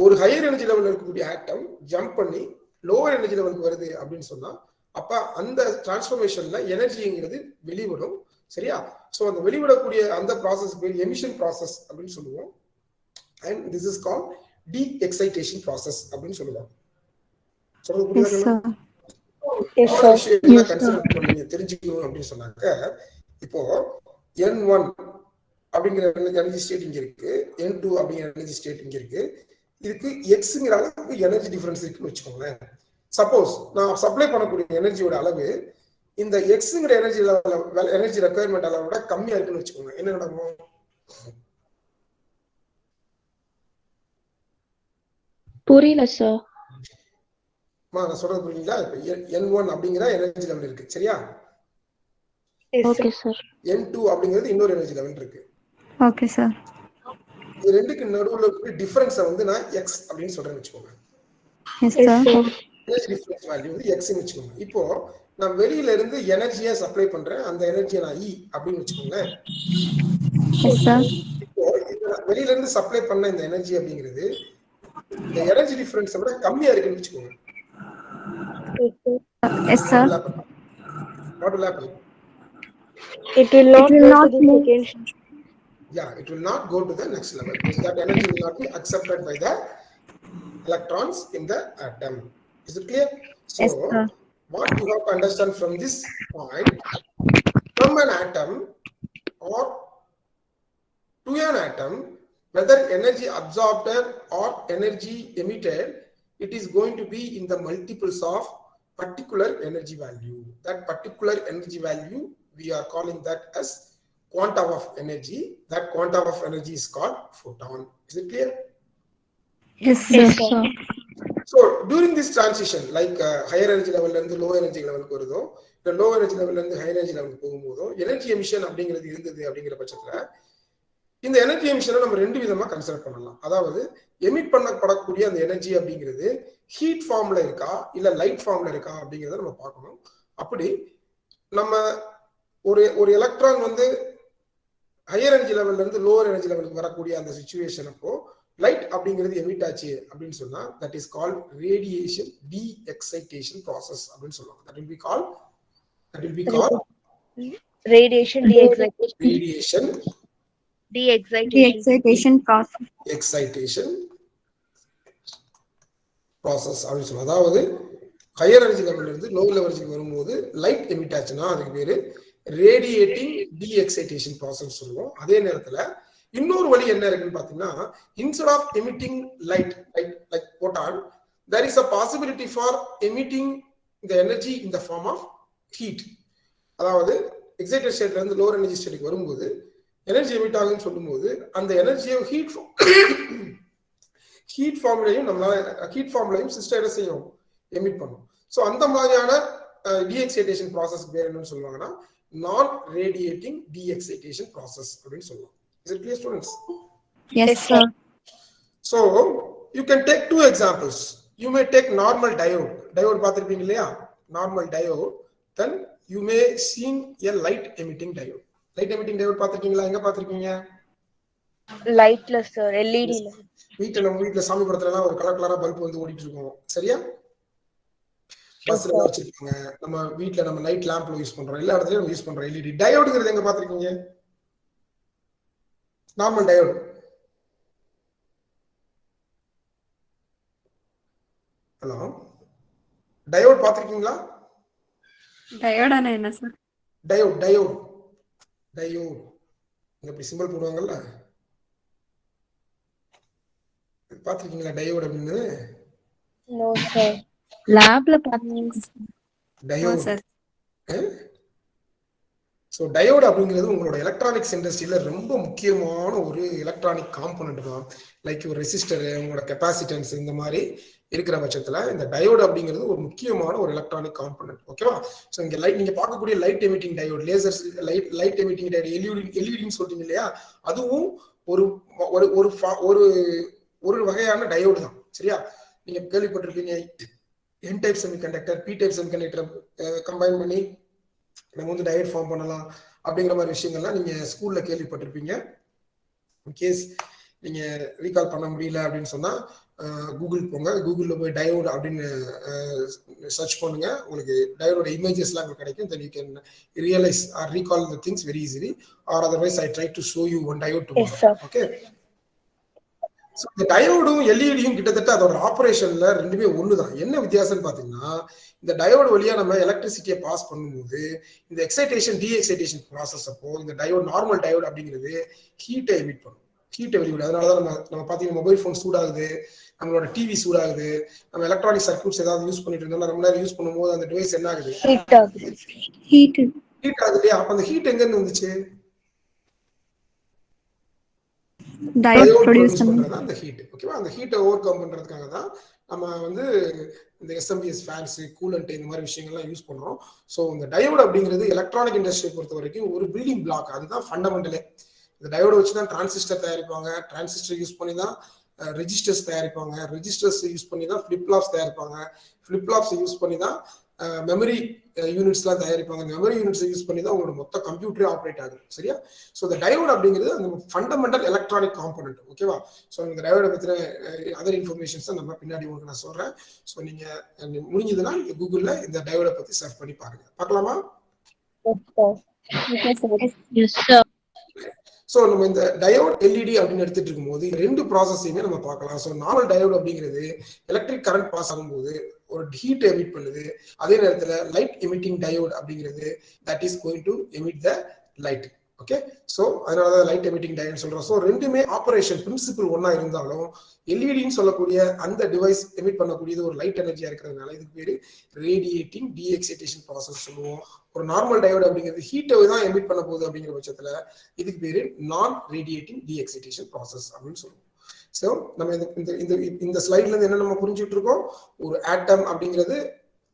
Speaker 1: ஒரு ஹையர் எனர்ஜி லெவல்ல இருக்கக்கூடிய ஆட்டம் ஜம்ப் பண்ணி லோவர் எனர்ஜி லெவலுக்கு வருது அப்படின்னு சொன்னா, அப்ப அந்த டிரான்ஸ்ஃபர்மேஷன்ல எனர்ஜிங்கிறது வெளிவிடும். சரியா? சோ அந்த வெளிவிடக்கூடிய அந்த ப்ராசஸ் பேர் எமிஷன் ப்ராசஸ் அப்படின்னு சொல்லுவோம். And this is called the excitation process அப்படின்னு சொல்லுவோம். சொல்றது புரியுதா? என்ன கன்சிடர் பண்ணீங்க தெரிஞ்சுக்கணும் அப்படின்னு சொன்னாக்க, இப்போ N1 அப்படிங்கிற எனர்ஜி ஸ்டேட் இங்க இருக்கு, N2 அப்படிங்கிற எனர்ஜி ஸ்டேட் இங்க இருக்கு. இதுக்கு எக்ஸ்ங்கிற அளவுக்கு எனர்ஜி டிஃபரன்ஸ் இருக்குன்னு வச்சுக்கோங்களேன். சப்போஸ் நான் சப்ளை பண்ணக்கூடிய எனர்ஜியோட அளவு இந்த எக்ஸ்ங்கிற எனர்ஜி எனர்ஜி ரெக்குயர்மெண்ட் அளவோட கம்மியா இருக்குன்னு வச்சுக்கோங்க, என்ன நடக்கும்?
Speaker 2: புரியல சார்.
Speaker 1: நான் சொல்றது புரியுங்களா? N1 அப்படிங்கிற எனர்ஜி லெவல் இருக்கு, சரியா?
Speaker 2: Okay sir.
Speaker 1: N2 அப்படிங்கிறது இன்னொரு எனர்ஜி லெவல் இருக்கு.
Speaker 3: Okay sir.
Speaker 1: இது ரெண்டுக்கு நடுவுல இருக்கிற டிஃபரன்ஸை வந்து நான் எக்ஸ் அப்படின்னு சொல்றேன்னு வச்சுக்கோங்க.
Speaker 3: Yes sir.
Speaker 1: Energy difference value வந்து எக்ஸ்ன்னு வச்சுக்கோங்க. இப்போ நான் வெளியில இருந்து எனர்ஜியை சப்ளை பண்றேன், அந்த எனர்ஜியை நான் இ அப்படின்னு வச்சுக்கோங்க.
Speaker 3: Yes sir.
Speaker 1: இப்போ வெளியில இருந்து சப்ளை பண்ண இந்த எனர்ஜி அப்படிங்கிறது இந்த எனர்ஜி டிஃபரன்ஸை விட கம்மியா இருக்குன்னு வச்சுக்கோங்க.
Speaker 3: Yes sir.
Speaker 1: What will happen?
Speaker 2: It will not go to the second.
Speaker 1: Yeah, it will not go to the next level. That energy will not be accepted by the electrons in the atom. Is it clear? So,
Speaker 3: yes, sir.
Speaker 1: What you have to understand from this point, from an atom or to an atom, whether energy absorbed or energy emitted, it is going to be in the multiples of particular energy value. That particular energy value, we are calling that as quantum of energy. That quantum of energy is called photon. Is it clear?
Speaker 3: Yes, sir.
Speaker 1: So during this transition, like higher energy level and low energy level வருதோ, the low energy level and high energy level போகும்போதோ energy emission அப்படிங்கிறது இருந்தது அப்படிங்கிற பட்சத்துல இந்த energy எமிஷனை நம்ம ரெண்டு விதமா consider பண்ணலாம். அதாவது எமிட் பண்ணப்படக்கூடிய அந்த எனர்ஜி அப்படிங்கிறது ஹீட் ஃபார்ம்ல இருக்கா இல்ல லைட் ஃபார்ம்ல இருக்கா அப்படிங்கிறத நம்ம பார்க்கணும். அப்படி நம்ம ஒரு எலக்ட்ரான் வந்து ஹையர் எனர்ஜி லெவல்ல இருந்து லோவர் எனர்ஜி லெவலுக்கு வரக்கூடிய அந்த சிச்சுவேஷன் அப்போ லைட் அப்படிங்கிறது எமிட் ஆச்சு அப்படின்னு சொன்னா that is called radiation de-excitation process அப்படின்னு சொல்லுவாங்க. That will be called
Speaker 2: Radiation
Speaker 3: De-excitation process.
Speaker 1: excitation process அப்படின்னு சொல்லுவாங்க. அதாவது ஹையர் எனர்ஜி லெவல்ல இருந்து லோ லெவலுக்கு வரும்போது லைட் எமிட் ஆச்சுன்னா அதுக்கு பேரு ரேடியேட்டிங் de-excitation process சொல்லுவோம். அதே நேரத்துல இன்னொரு வழி என்ன இருக்குன்னு பாத்தீங்கன்னா, instead of emitting light like photon, there is a possibility for emitting the energy in the form of heat. அதாவது எக்ஸைட்டட் ஸ்டேட்ல இருந்து லோவர் எனர்ஜி ஸ்டேட்டுக்கு வரும்போது எனர்ஜி எமிட் ஆகுதுன்னு சொல்லும்போது அந்த எனர்ஜியை ஹீட் ஃபார்ம்லையும் சிஸ்டம் என்ன செய்யும், எமிட் பண்ணும். ஸோ அந்த மாதிரியான de-excitation process பேர் என்னன்னு சொல்லுவாங்கன்னா நான் ரேடியேட்டிங் de-excitation process அப்படின்னு சொல்லுவாங்க. Is it clear, students?
Speaker 3: Yes, sir.
Speaker 1: So you can take two examples. You may take normal diode. Diode பார்த்திருப்பீங்க இல்லையா? Normal diode. Then you may see a light emitting diode. Light emitting diode பார்த்திருக்கீங்களா? எங்க பார்த்திருக்கீங்க?
Speaker 2: Lightல sir, LED ல.
Speaker 1: நம்ம வீட்ல சாமி படத்துல எல்லாம் ஒரு கலரா பல்ப் வந்து ஓடிட்டு இருக்கும். சரியா? பஸ்ல வச்சிருக்காங்க. நம்ம வீட்ல நம்ம நைட் லாம்ப்ல யூஸ் பண்றோம். எல்லா இடத்துலயும் யூஸ் பண்றோம் LED. டயோடுங்கிறது எங்க பார்த்திருக்கீங்க? Normal diode. ஹலோ, டயோட் பார்த்திருக்கீங்களா?
Speaker 3: டயோடானா என்ன சார்?
Speaker 1: டயோட் இப்படி சிம்பிள் போடுவாங்கல்ல, பார்த்திருக்கீங்களா டயோட் அப்படின்னு?
Speaker 2: No sir.
Speaker 3: லேப்ல பாத்தீங்க
Speaker 1: டயோட்
Speaker 3: சார்.
Speaker 1: ஸோ டயோடு அப்படிங்கிறது உங்களோட எலக்ட்ரானிக்ஸ் இண்டஸ்ட்ரியில ரொம்ப முக்கியமான ஒரு எலக்ட்ரானிக் காம்போனன்ட் தான். லைக் ஒரு ரெசிஸ்டர், உங்களோட கெப்பாசிட்டன்ஸ், இந்த மாதிரி இருக்கிற பட்சத்துல இந்த டயோடு அப்படிங்கிறது ஒரு முக்கியமான ஒரு எலக்ட்ரானிக் காம்போனன்ட். ஓகேவா? ஸோ இங்க லைட் நீங்க பார்க்கக்கூடிய light emitting diode, lasers, light emitting diode, எல்இடின்னு சொல்றீங்க இல்லையா, அதுவும் ஒரு ஒரு ஒரு ஒரு வகையான டயோடு தான். சரியா? நீங்க கேள்விப்பட்டிருப்பீங்க N type semiconductor, P type semiconductor combine பண்ணி நம்ம வந்து டயோட் ஃபார்ம் பண்ணலாம் அப்படிங்கிற மாதிரி விஷயங்கள்லாம் நீங்க ஸ்கூல்ல கேள்விப்பட்டிருப்பீங்க. இன்கேஸ் நீங்க ரீகால் பண்ண முடியல அப்படின்னு சொன்னா கூகுள் போங்க, கூகுள்ல போய் டயோடு அப்படின்னு சர்ச் பண்ணுங்க, உங்களுக்கு டயோட இமேஜஸ்லாம் உங்களுக்கு கிடைக்கும். Then you can realise or recall the things very easily, or otherwise I try to show you one diode tomorrow. Okay, so இந்த டயோடும் எல்இடியும் கிட்டத்தட்ட அதோட ஆப்ரேஷன்ல ரெண்டுமே ஒண்ணுதான். என்ன வித்தியாசம்னு பாத்தீங்கன்னா, இந்த டயோடு வழியா நம்ம எலக்ட்ரிசிட்டியை பாஸ் பண்ணும்போது இந்த எக்ஸைட்டேஷன் டி எக்ஸைட்டேஷன் ப்ராசஸ் அப்போ இந்த டயோடு, நார்மல் டயோடு அப்படிங்கிறது ஹீட்டை எமிட் பண்ணும், ஹீட்டை வெளிவிடும். அதனாலதான் நம்ம பாத்தீங்கன்னா மொபைல் போன் சூடாகுது, நம்மளோட டிவி சூடாகுது, நம்ம எலக்ட்ரானிக் சர்க்யூட்ஸ் ஏதாவது யூஸ் பண்ணிட்டு இருந்தோம்னா ரொம்ப நேரம் யூஸ் பண்ணும்போது அந்த டிவைஸ் என்ன ஆகுது, ஹீட் ஆகுது இல்லையா? அப்ப அந்த ஹீட் எங்க இருந்து வந்துச்சு? டயோட் ப்ரொடியூஸ் பண்றது அந்த ஹீட். ஓகேவா? அந்த ஹீட்டை ஓவர் கம் பண்றதுக்காக தான் நம்ம வந்து இந்த எஸ்எம்பிஎஸ் ஃபேன்ஸ், கூலண்ட், இந்த மாதிரி விஷயங்கள்லாம் யூஸ் பண்றோம். ஸோ இந்த டயோடு அப்படிங்கிறது எலக்ட்ரானிக் இண்டஸ்ட்ரியை பொறுத்த வரைக்கும் ஒரு பில்டிங் பிளாக், அதுதான் ஃபண்டமெண்டலே. இந்த டயோட வச்சு தான் டிரான்சிஸ்டர் தயாரிப்பாங்க, டிரான்சிஸ்டர் யூஸ் பண்ணி தான் ரெஜிஸ்டர்ஸ் தயாரிப்பாங்க, ரெஜிஸ்டர்ஸ் யூஸ் பண்ணி தான் ஃபிளிப் ஃப்ளாப்ஸ் தயாரிப்பாங்க, ஃபிளிப் ஃப்ளாப்ஸ் யூஸ் பண்ணி தான் மெமரி யூனிட்ஸ்லாம் தயாரிப்பாங்க, மெமரி யூனிட்ஸ் யூஸ் பண்ணி தான் உங்களோட மொத்த கம்ப்யூட்டரே ஆப்ரேட் ஆகுது. சரியா? ஸோ இந்த டயோடு அப்படிங்கிறது அந்த ஃபண்டமெண்டல் எலக்ட்ரானிக் காம்போனன்ட். ஓகேவா? ஸோ இந்த டயோட பத்தின அதர் இன்ஃபர்மேஷன்ஸ் நம்ம பின்னாடி உங்களுக்கு நான் சொல்றேன். ஸோ நீங்க முடிஞ்சதுன்னா நீங்க கூகுள்ல இந்த டயோட பத்தி சர்ச் பண்ணி பாருங்க. பார்க்கலாமா? ஸோ நம்ம இந்த டயோட் எல்இடி அப்படின்னு எடுத்துட்டு இருக்கும்போது ரெண்டு ப்ராசஸையுமே நம்ம பார்க்கலாம். ஸோ நார்மல் டயோடு அப்படிங்கிறது எலக்ட்ரிக் கரண்ட் பாஸ் ஆகும்போது ஒரு ஹீட் எமிட் பண்ணுது. அதே நேரத்தில் லைட் எமிட்டிங் டயோட் அப்படிங்கிறது that is going to emit the light. Okay, so அதனாலதான் லைட் எமிட்டிங் டயோட் சொல்றோம். ஸோ ரெண்டுமே ஆப்ரேஷன் பிரின்சிபிள் ஒன்னா இருந்தாலும் எல்இடின்னு சொல்லக்கூடிய அந்த டிவைஸ் எமிட் பண்ணக்கூடியது ஒரு லைட் எனர்ஜியா இருக்கிறதுனால இதுக்கு பேரு ரேடியேட்டிங் டி எக்ஸைட்டேஷன் ப்ராசஸ் சொல்லுவோம். ஒரு நார்மல் டயோடு அப்படிங்கிறது ஹீட்டை தான் எமிட் பண்ண போகுது அப்படிங்கிற பட்சத்துல இதுக்கு பேரு நான் ரேடியேட்டிங் டி எக்ஸைட்டேஷன் ப்ராசஸ் அப்படின்னு சொல்லுவோம். ஸோ நம்ம இந்த ஸ்லைட்ல இருந்து என்ன நம்ம புரிஞ்சுட்டு இருக்கோம், ஒரு ஆட்டம் அப்படிங்கிறது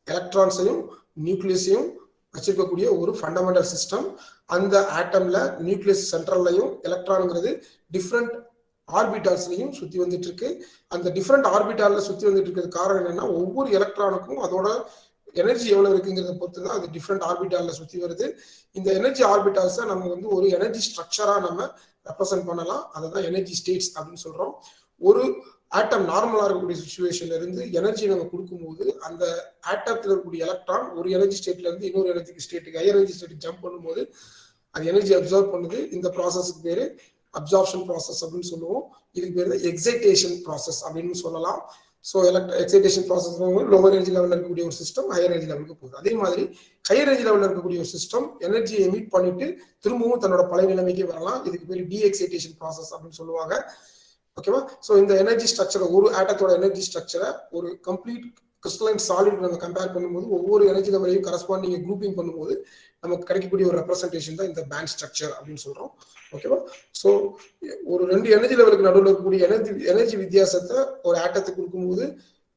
Speaker 1: எலக்ட்ரான்ஸையும் நியூக்ளியஸையும் வச்சிருக்கக்கூடிய ஒரு ஃபண்டமெண்டல் சிஸ்டம். அந்த ஆட்டம்ல நியூக்ளியஸ் சென்ட்ரல்லையும் எலக்ட்ரான்ங்கிறது டிஃப்ரெண்ட் ஆர்பிட்டால்ஸ்லையும் சுத்தி வந்துட்டு இருக்கு. அந்த டிஃப்ரெண்ட் ஆர்பிட்டால்ல சுத்தி வந்துட்டு இருக்கிறது காரணம் என்னன்னா, ஒவ்வொரு எலக்ட்ரானுக்கும் அதோட எனர்ஜி எவ்வளவு இருக்குங்கிறத பொறுத்து தான் அது டிஃப்ரெண்ட் ஆர்பிட்டால்ல சுத்தி வருது. இந்த எனர்ஜி ஆர்பிட்டால்ஸை நம்ம வந்து ஒரு எனர்ஜி ஸ்ட்ரக்சரா நம்ம ரெப்ரசென்ட் பண்ணலாம். அதுதான் எனர்ஜி ஸ்டேட்ஸ் அப்படின்னு சொல்றோம். ஒரு ஆட்டம் நார்மலா இருக்கக்கூடிய சுச்சுவேஷன்ல இருந்து எனர்ஜி நம்ம கொடுக்கும்போது அந்த ஆட்டத்தில் இருக்கக்கூடிய எலக்ட்ரான் ஒரு எனர்ஜி ஸ்டேட்ல இருந்து இன்னொரு எனர்ஜி ஸ்டேட்டுக்கு, ஹையர் எனர்ஜி ஸ்டேட்டுக்கு ஜம்ப் பண்ணும்போது அது எனர்ஜி அப்சர்வ் பண்ணுது. இந்த ப்ராசஸ்க்கு பேரு அப்சார்ப்ஷன் ப்ராசஸ் அப்படின்னு சொல்லுவோம். இதுக்கு பேரு எக்ஸைட்டேஷன் ப்ராசஸ் அப்படின்னு சொல்லலாம். So excitation process lower energy லெவலில் இருக்கக்கூடிய ஒரு சிஸ்டம் ஹையர் எனர்ஜி லெவலுக்கு போகுது. அதே மாதிரி ஹையர் எனர்ஜி லெவலில் இருக்கக்கூடிய ஒரு சிஸ்டம் எனர்ஜி எமிட் பண்ணிட்டு திரும்பவும் தன்னோட பழைய நிலைமைக்கு வரலாம். இதுக்கு பேர் டி எக்ஸைட்டேஷன் ப்ராசஸ் அப்படின்னு சொல்லுவாங்க. ஓகேவா? ஸோ இந்த எனர்ஜி ஸ்ட்ரக்சரை, ஒரு ஆட்டத்தோட எனர்ஜி ஸ்ட்ரக்சரை ஒரு கம்ப்ளீட் கிறிஸ்டலைன் சாலிட் நம்ம கம்பேர் பண்ணும்போது ஒவ்வொரு எனர்ஜி லெவலையும் கரஸ்பாண்டிங் குரூப்பிங் பண்ணும்போது நமக்கு கிடைக்கக்கூடிய ஒரு ரெப்ரசன்டேஷன் தான் இந்த பேண்ட் ஸ்ட்ரக்சர் அப்படின்னு சொல்றோம். ஓகேவா? ஸோ ஒரு ரெண்டு எனர்ஜி லெவலுக்கு நடுவில் இருக்கக்கூடிய எனர்ஜி வித்தியாசத்தை ஒரு ஆட்டத்துக்கு கொடுக்கும்போது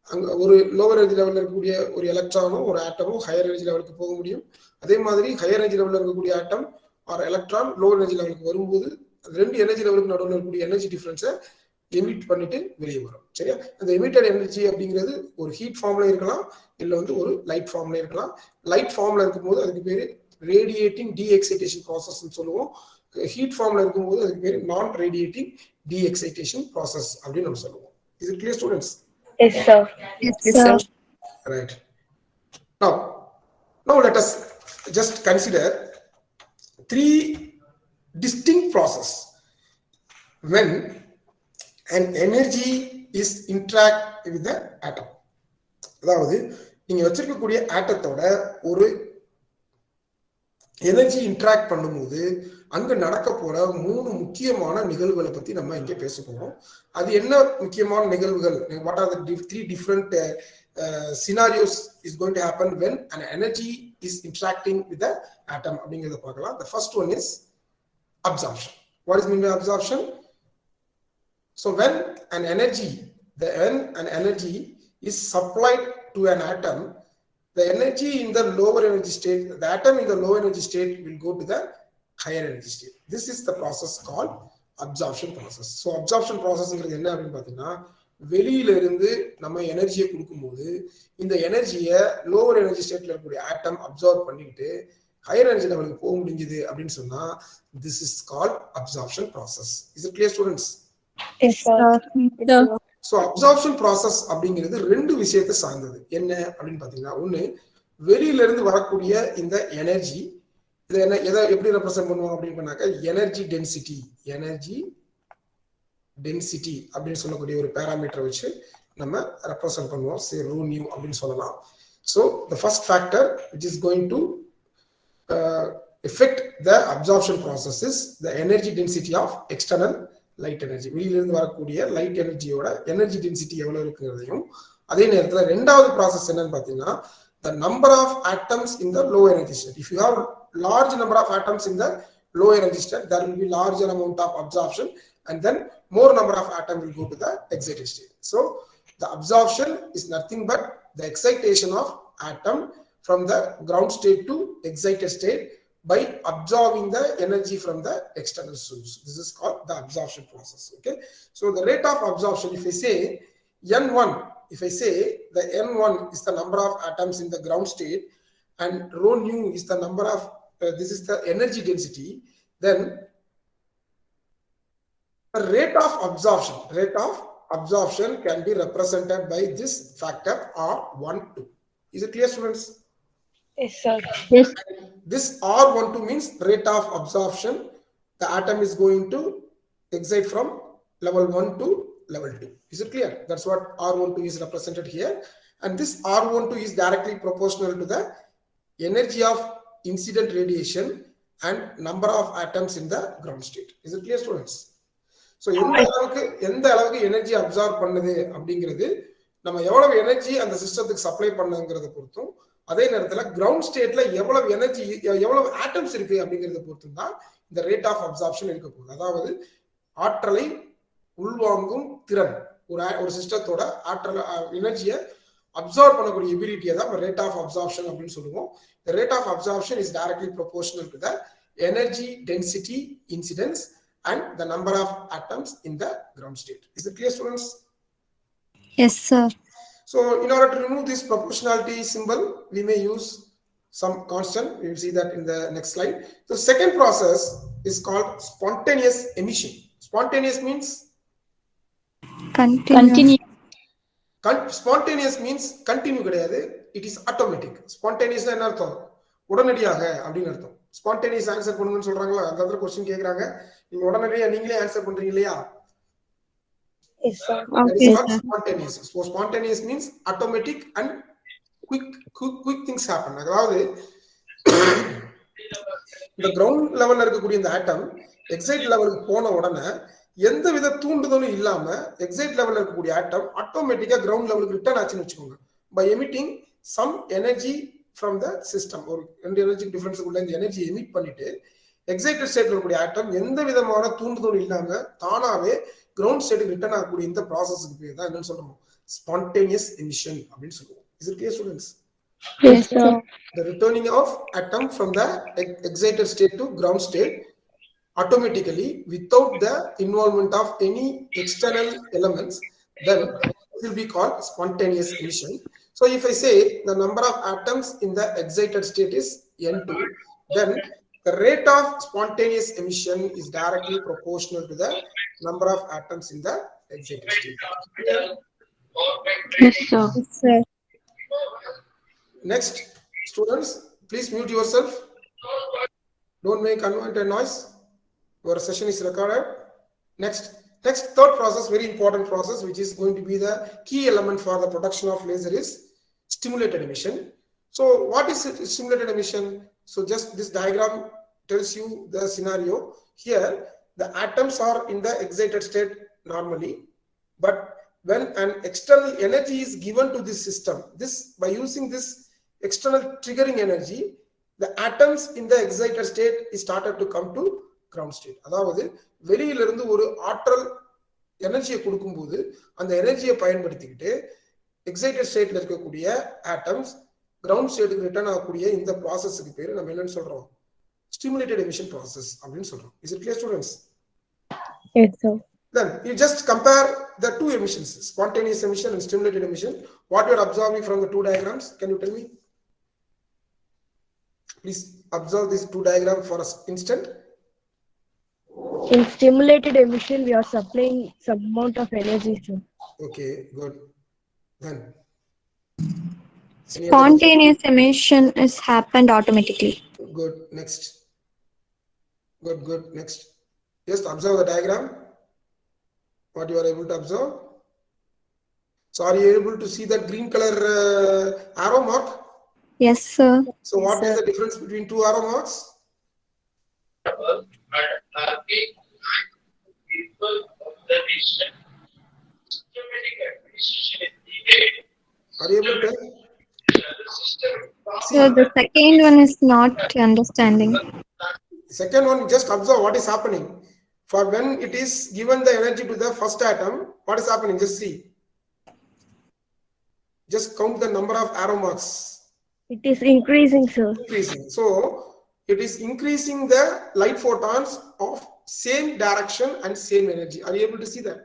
Speaker 1: அங்க ஒரு லோவர் எனர்ஜி லெவலில் இருக்கக்கூடிய ஒரு எலக்ட்ரானும் ஒரு ஆட்டமும் ஹையர் எனர்ஜி லெவலுக்கு போக முடியும். அதே மாதிரி ஹையர் எனர்ஜி லெவலில் இருக்கக்கூடிய atom or electron lower energy லெவலுக்கு வரும்போது ரெண்டு எனர்ஜி லெவலுக்கு நடுவில் இருக்கக்கூடிய எனர்ஜி டிஃபரன்ஸை எமிட் பண்ணிட்டு வெளியே வரும். சரியா? அந்த எமிட்டட் எனர்ஜி அப்படிங்கிறது ஒரு ஹீட் ஃபார்ம்ல இருக்கலாம், இல்ல வந்து ஒரு லைட் ஃபார்ம்ல இருக்கலாம். லைட் ஃபார்ம்ல இருக்கும்போது அதுக்கு பேரு ரேடியேட்டிங் டி எக்ஸைட்டேஷன் ப்ராசஸ் சொல்லுவோம். ஹீட் ஃபார்ம்ல இருக்கும்போது அதுக்கு பேரு நான் ரேடியேட்டிங் டி எக்ஸைட்டேஷன் ப்ராசஸ் அப்படின்னு நம்ம சொல்லுவோம். Is it clear, students?
Speaker 2: Yes, sir.
Speaker 3: Yes, sir.
Speaker 1: Right. Now let us just consider three distinct processes when an energy is interact with the atom. அதாவது நீங்க வச்சிருக்கக்கூடிய ஆட்டத்தோட ஒரு எனர்ஜி இன்டராக்ட் பண்ணும்போது அங்க நடக்க போற 3 முக்கியமான நிகழ்வுகளை பத்தி நம்ம இங்க பேச போறோம். அது என்ன முக்கியமான நிகழ்வுகள்? What are the 3 different scenarios is going to happen when an energy is interacting with the atom. The first one is absorption. What is mean by absorption? So when an energy is supplied to an atom, the energy in the lower energy state, the atom in the low energy state will go to the higher energy state. This is the process called absorption process. So absorption process என்ன அப்படின்னு பார்த்தீங்கன்னா, வெளியில இருந்து நம்ம எனர்ஜியை கொடுக்கும்போது இந்த எனர்ஜியை லோவர் எனர்ஜி ஸ்டேட்ல இருக்கக்கூடிய ஆட்டம் அப்சார்ப் பண்ணிக்கிட்டு ஹையர் எனர்ஜி லெவலுக்கு போக முடிஞ்சது அப்படின்னு சொன்னா this is called absorption process. Is it clear students? So absorption process அப்படிங்கிறது ரெண்டு விஷயத்தை சார்ந்தது. என்ன அப்படின்னு பார்த்தீங்கன்னா, ஒன்று வெளியில இருந்து வரக்கூடிய இந்த எனர்ஜி, இதை என்ன எதை எப்படி ரெப்ரசென்ட் பண்ணுவோம் அப்படின்னு பண்ணாக்க எனர்ஜி டென்சிட்டி அப்படின்னு சொல்லக்கூடிய ஒரு பேராமீட்டரை வச்சு நம்ம ரெப்ரசென்ட் பண்ணுவோம். சரி, ரூ நியூ அப்படின்னு சொல்லலாம். So the first factor which is going to effect the absorption process is the energy density of external light energy. வெளியிலிருந்து வரக்கூடிய லைட் எனர்ஜியோட எனர்ஜி டென்சிட்டி எவ்வளவு இருக்குங்கிறதையும், அதே நேரத்தில் ரெண்டாவது ப்ராசஸ் என்னன்னு பார்த்தீங்கன்னா the number of atoms in the low energy state. If you have large number of atoms in the low energy state, there will be larger amount of absorption, and then more number of atoms will go to the excited state. So the absorption is nothing but the excitation of atom from the ground state to excited state by absorbing the energy from the external source. This is called the absorption process. Okay, so the rate of absorption, if I say N1, if I say the N1 is the number of atoms in the ground state and rho nu is the number of this is the energy density, then the rate of absorption can be represented by this factor R12. Is it clear, students?
Speaker 2: Yes, sir.
Speaker 3: Yes.
Speaker 1: This R12 means rate of absorption. The atom is going to excite from level 1 to level 2. Is it clear? That's what R12 is represented here. And this R12 is directly proportional to the energy of incident radiation and number of atoms in the ground state. Is it clear, students? So எந்த அளவுக்கு energy absorb பண்ணுது அப்படிங்கிறது நம்ம எவ்வளவு energy அந்த சிஸ்டத்துக்கு supply பண்ணுங்கிறத பொறுத்தும், அதே நேரத்தில் கிரவுண்ட் ஸ்டேட்ல எவ்வளவு எனர்ஜி எவ்வளவு ஆட்டம்ஸ் இருக்கு அப்படிங்கிறத பொறுத்தும் தான் இந்த ரேட் ஆஃப் அப்சார்ப்ஷன் இருக்க போகுது. அதாவது ஆற்றலை உள்வாங்கும் திறன், ஒரு சிஸ்டத்தோட ஆற்றல் எனர்ஜியை அப்சார்ப் பண்ணக்கூடிய எபிலிட்டியை தான் ரேட் ஆஃப் அப்சார்ப்ஷன் அப்படின்னு சொல்லுவோம். The rate of absorption is directly proportional to the energy density incidence and the number of atoms in the ground state. Is it clear, students?
Speaker 3: Yes, sir.
Speaker 1: So in order to remove this proportionality symbol, we may use some constant. We will see that in the next slide. The second process is called spontaneous emission. Spontaneous means
Speaker 3: Continue.
Speaker 1: Spontaneous means continue கிடையாது, it is automatic. Spontaneous என்ன அர்த்தம்? உடனடியாக அப்படின்னு அர்த்தம். Spontaneous answer பண்ணுங்கன்னு சொல்றாங்களா, அந்த இடத்துல क्वेश्चन கேக்குறாங்க, நீங்க உடனடியா நீங்களே ஆன்சர் பண்றீங்க இல்லையா?
Speaker 2: Yes, sir.
Speaker 3: Okay, sir.
Speaker 1: Spontaneous. So spontaneous means automatic and quick things happen. அதாவது இந்த கிரவுண்ட் லெவல்ல இருக்கக்கூடிய இந்த ஆட்டம் எக்ஸைட் லெவலுக்கு போன உடனே எந்த வித தூண்டுதலும் இல்லாம எக்ஸைட் லெவல்ல இருக்கக்கூடிய ஆட்டம் ஆட்டோமேட்டிக்கா கிரவுண்ட் லெவலுக்கு ரிட்டர்ன் ஆச்சுன்னு வச்சுக்கோங்க. By emitting some energy from the system. ஒரு ரெண்டு எனர்ஜி டிஃபரன்ஸ் உள்ள இந்த எனர்ஜி எமிட் பண்ணிட்டு எக்ஸைட்டட் ஸ்டேட்ல இருக்கக்கூடிய ஆட்டம் எந்த விதமான தூண்டுதலும் இல்லாம தானாவே கிரவுண்ட் ஸ்டேட்டுக்கு ரிட்டர்ன் ஆகக்கூடிய இந்த ப்ராசஸ்க்கு பேர் தான் என்னன்னு சொல்றோம்? ஸ்பான்டேனியஸ் எமிஷன் அப்படின்னு சொல்லுவோம். Is it clear, students?
Speaker 3: Yes, sir.
Speaker 1: The returning of atom from the excited state to ground state automatically without the involvement of any external elements, then it will be called spontaneous emission. So if I say the number of atoms in the excited state is N2, then the rate of spontaneous emission is directly proportional to the number of atoms in the excited state.
Speaker 3: Yes, sir. Yes, sir.
Speaker 1: Next, students, please mute yourself. Don't make unwanted noise. Your session is recorded. Next, third process, very important process, which is going to be the key element for the production of laser is stimulated emission. So what is stimulated emission? So just this diagram tells you the scenario. Here, the atoms are in the excited state normally, but when an external energy is given to this system, this by using this external triggering energy, the atoms in the excited state is started to come to ground state. அதாவது வெளியில இருந்து ஒரு ஆற்றல் எனர்ஜியை கொடுக்கும்போது அந்த எனர்ஜியை பயன்படுத்திக்கிட்டு எக்ஸைட்டட் ஸ்டேட்ல இருக்கக்கூடிய ஆட்டம்ஸ் கிரவுண்ட் ஸ்டேட்டுக்கு ரிட்டர்ன் ஆகக்கூடிய இந்த ப்ராசஸ்க்கு பேரு நம்ம என்னன்னு சொல்றோம்? Stimulated emission process அப்படின்னு சொல்றோம். Is it clear, students?
Speaker 2: Yes, sir.
Speaker 1: Then you just compare the two emissions, spontaneous emission and stimulated emission. What you are observing from the two diagrams, can you tell me? Please observe these two diagrams for an instant.
Speaker 2: In stimulated emission, we are supplying some amount of energy, sir.
Speaker 1: Okay, good. Then
Speaker 3: Spontaneous emission is happened automatically.
Speaker 1: good. Next. Good. Next. Just observe the diagram. What you are able to observe. So are you able to see that green color arrow mark?
Speaker 3: Yes, sir.
Speaker 1: So what is the difference between two arrow marks? Are you able to tell?
Speaker 3: So the second one is not understanding.
Speaker 1: Second one, just observe what is happening. For when it is given the energy to the first atom, what is happening? Just see. Just count the number of arrow marks.
Speaker 2: It is increasing, sir.
Speaker 1: Increasing. So it is increasing the light photons of same direction and same energy. Are you able to see that?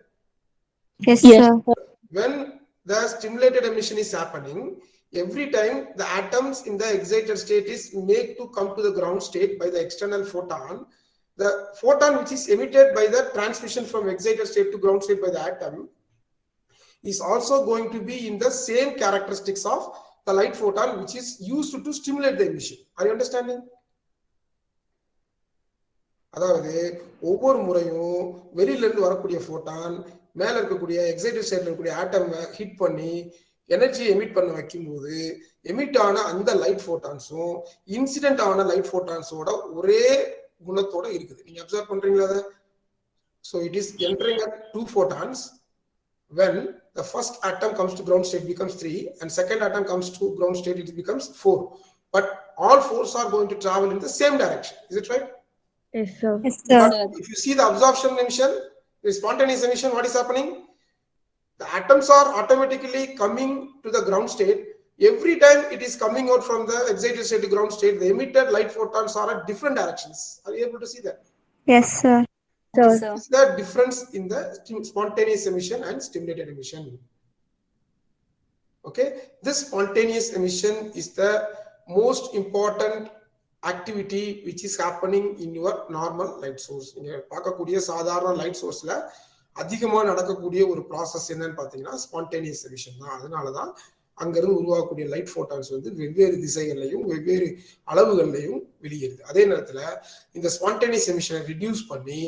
Speaker 3: Yes,
Speaker 2: Yes,
Speaker 3: sir.
Speaker 1: When the stimulated emission is happening, every time the atoms in the excited state is made to come to the ground state by the external photon, the photon which is emitted by the transmission from excited state to ground state by the atom is also going to be in the same characteristics of the light photon which is used to stimulate the emission. Are you understanding? அதாவது ஒவ்வொரு முறையும் வெளியில இருந்து வரக்கூடிய போட்டான் மேல இருக்கக்கூடிய excited ஸ்டேட்ல இருக்கக்கூடிய ஆட்டம் ஹிட் பண்ணி எனர்ஜி எமிட் பண்ண வைக்கும்போது எமிட் ஆன அந்த லைட் போட்டான்ஸும் இன்சிடென்ட் ஆன லைட் போட்டான்ஸோட ஒரே குணத்தோட இருக்குது. நீங்க அப்சர்வ் பண்றீங்களா அதை? So it is entering at two photons. When the first atom comes to ground state, becomes 3, and second atom comes to ground state, it becomes 4. But all fours are going to travel in the same direction. Is it right?
Speaker 2: Yes, sir.
Speaker 3: Yes, sir.
Speaker 1: But if you see the absorption emission, the spontaneous emission, what is happening? The atoms are automatically coming to the ground state. Every time it is coming out from the excited state to ground state, the emitted light photons are at different directions. Are you able to see that?
Speaker 3: Yes, sir.
Speaker 2: Sir.
Speaker 1: Is the difference in the spontaneous emission and stimulated emission? Okay, this spontaneous emission is the most important activity which is happening in your normal light source. நீங்க பார்க்கக்கூடிய சாதாரண light சோர்ஸ்ல அதிகமா நடக்கக்கூடிய ஒரு process என்னன்னு பாத்தீங்கன்னா spontaneous emission தான். அதனாலதான் அங்கிருந்து உருவாக்கக்கூடிய லைட் போட்டான்ஸ் வந்து வெவ்வேறு திசைகள்லையும் வெவ்வேறு அளவுகள்லையும் வெளியேறுது. அதே நேரத்துல இந்த ஸ்பான்டேனியஸ் எமிஷனை ரிடியூஸ் பண்ணி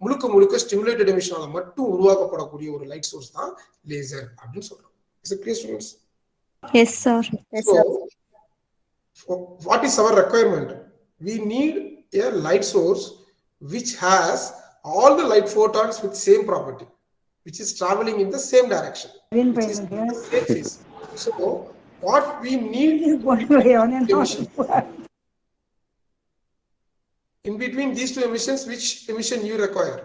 Speaker 1: முழுக்க ஸ்டிமுலேட்டட் எமிஷனால மட்டும் உருவாக்கப்படக்கூடிய ஒரு லைட் சோர்ஸ் தான் லேசர் அப்படின்னு சொல்றோம். Is it clear, students?
Speaker 3: Yes, sir.
Speaker 1: So, what is our requirement? We need a light source which has all the light photons with same property, which is traveling in the same direction, which is in the same phase. So what we need emission. In between these two emissions, which emission you require?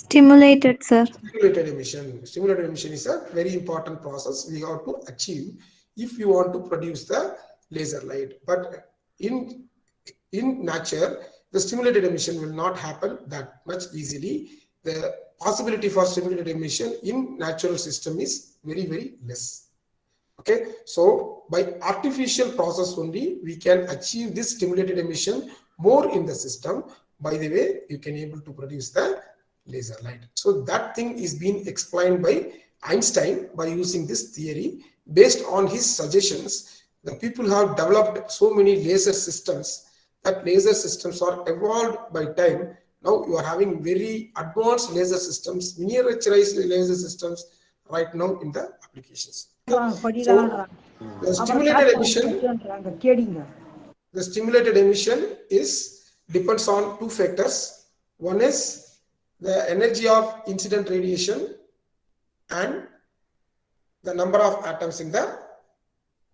Speaker 3: Stimulated, sir.
Speaker 1: Stimulated emission. Stimulated emission is a very important process we have to achieve if you want to produce the laser light. But in nature, the stimulated emission will not happen that much easily. The possibility for stimulated emission in natural system is very less. Okay, so by artificial process only we can achieve this stimulated emission more in the system. By the way, you can able to produce the laser light. So that thing is being explained by Einstein by using this theory. Based on his suggestions, the people have developed so many laser systems. That laser systems are evolved by time. Now you are having very advanced laser systems, miniaturized laser systems right now in the applications. So the stimulated emission is depends on two factors. One is the energy of incident radiation, and the number of atoms in the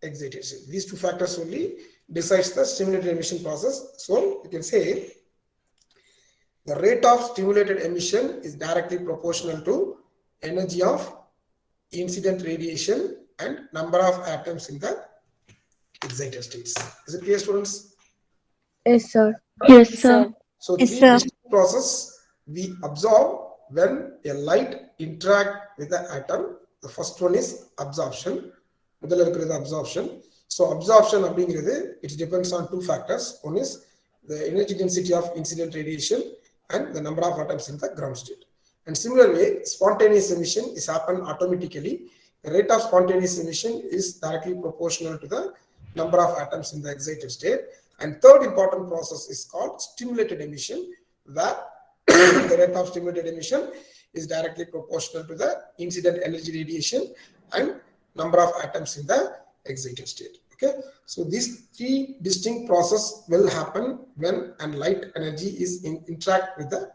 Speaker 1: excited state. These two factors only decides the stimulated emission process. So you can say the rate of stimulated emission is directly proportional to energy of incident radiation and number of atoms in the excited states. Is it clear, students?
Speaker 2: Yes, sir.
Speaker 3: Yes, sir.
Speaker 1: So
Speaker 3: Yes,
Speaker 1: three
Speaker 3: sir.
Speaker 1: distinct process we observe when a light interact with the atom. The first one is absorption. முதல்ல இருக்கிறது absorption. So absorption அப்படிங்கிறது it depends on two factors. One is the energy density of incident radiation and the number of atoms in the ground state. And similarly, spontaneous emission is happen automatically. The rate of spontaneous emission is directly proportional to the number of atoms in the excited state. And third important process is called stimulated emission, where the rate of stimulated emission is directly proportional to the incident energy radiation and number of atoms in the excited state. Okay, so these three distinct processes will happen when and light energy is interact with the